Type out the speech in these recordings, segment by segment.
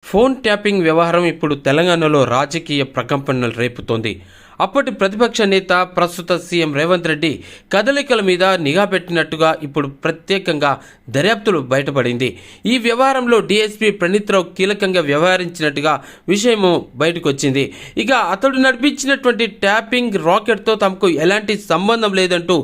Phone tapping వ్యవహారం ఇప్పుడు తెలంగాణలో రాజకీయ ప్రకంపనలు రేపుతోంది. అప్పటి ప్రతిపక్ష నేత ప్రస్తుత సీఎం రేవంత్ రెడ్డి కదలికల మీద నిఘా పెట్టినట్టుగా ఇప్పుడు ప్రత్యేకంగా దర్యాప్తులు బయటపడింది. ఈ వ్యవహారంలో డీఎస్పీ ప్రణీత్రావు కీలకంగా వ్యవహరించినట్టుగా విషయము బయటకు వచ్చింది. ఇక అతడు నడిపించినటువంటి ట్యాపింగ్ రాకెట్తో తమకు ఎలాంటి సంబంధం లేదంటూ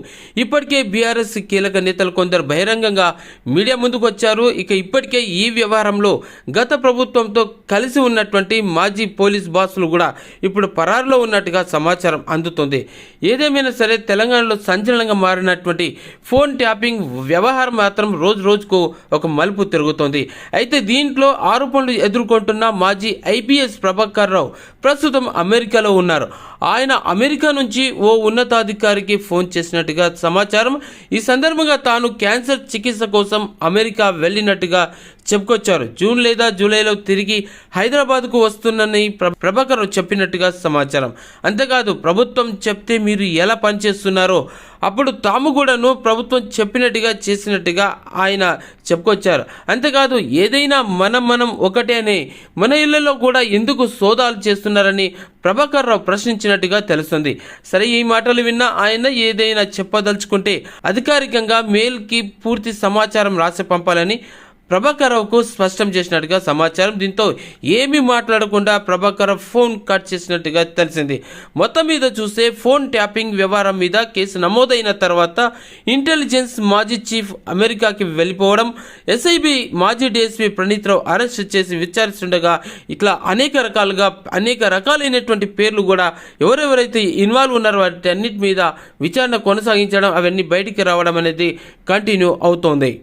ఇప్పటికే బీఆర్ఎస్ కీలక నేతలు కొందరు బహిరంగంగా మీడియా ముందుకు వచ్చారు. ఇక ఇప్పటికే ఈ వ్యవహారంలో గత ప్రభుత్వంతో కలిసి ఉన్నటువంటి మాజీ పోలీస్ బాసులు కూడా ఇప్పుడు పరారులో ఉన్నట్టుగా సమాచారం అందుతుంది. ఏదేమైనా సరే తెలంగాణలో సంచలనంగా మారినటువంటి ఫోన్ ట్యాపింగ్ వ్యవహారం మాత్రం రోజు రోజుకు ఒక మలుపు తిరుగుతోంది. అయితే దీంట్లో ఆరోపణలు ఎదుర్కొంటున్న మాజీ ఐపీఎస్ ప్రభాకర్ రావు ప్రస్తుతం అమెరికాలో ఉన్నారు. ఆయన అమెరికా నుంచి ఓ ఉన్నతాధికారికి ఫోన్ చేసినట్టుగా సమాచారం. ఈ సందర్భంగా తాను క్యాన్సర్ చికిత్స కోసం అమెరికా వెళ్ళినట్టుగా చెప్పుకొచ్చారు. జూన్ లేదా జూలైలో తిరిగి హైదరాబాద్కు వస్తున్నని ప్రభాకర్ చెప్పినట్టుగా సమాచారం. అంతేకాదు ప్రభుత్వం చెప్తే మీరు ఎలా పనిచేస్తున్నారో అప్పుడు తాము కూడాను ప్రభుత్వం చెప్పినట్టుగా చేసినట్టుగా ఆయన చెప్పుకొచ్చారు. అంతేకాదు ఏదైనా మనం ఒకటే అని మన ఇళ్లలో కూడా ఎందుకు సోదాలు చేస్తున్నారని ప్రభాకర్ రావు ప్రశ్నించినట్టుగా తెలుస్తుంది. సరే, ఈ మాటలు విన్న ఆయన ఏదైనా చెప్పదలుచుకుంటే అధికారికంగా మెయిల్కి పూర్తి సమాచారం రాసి పంపాలని ప్రభాకర్ రావుకు స్పష్టం చేసినట్టుగా సమాచారం. దీంతో ఏమీ మాట్లాడకుండా ప్రభాకర్ రావు ఫోన్ కట్ చేసినట్టుగా తెలిసింది. మొత్తం మీద చూస్తే ఫోన్ ట్యాపింగ్ వ్యవహారం మీద కేసు నమోదైన తర్వాత ఇంటెలిజెన్స్ మాజీ చీఫ్ అమెరికాకి వెళ్ళిపోవడం, ఎస్ఐబి మాజీ డీఎస్పీ ప్రణీత్రావు అరెస్ట్ చేసి విచారిస్తుండగా ఇట్లా అనేక రకాలైనటువంటి పేర్లు కూడా ఎవరెవరైతే ఇన్వాల్వ్ ఉన్నారో వాటి అన్నిటి మీద విచారణ కొనసాగించడం, అవన్నీ బయటికి రావడం అనేది కంటిన్యూ అవుతోంది.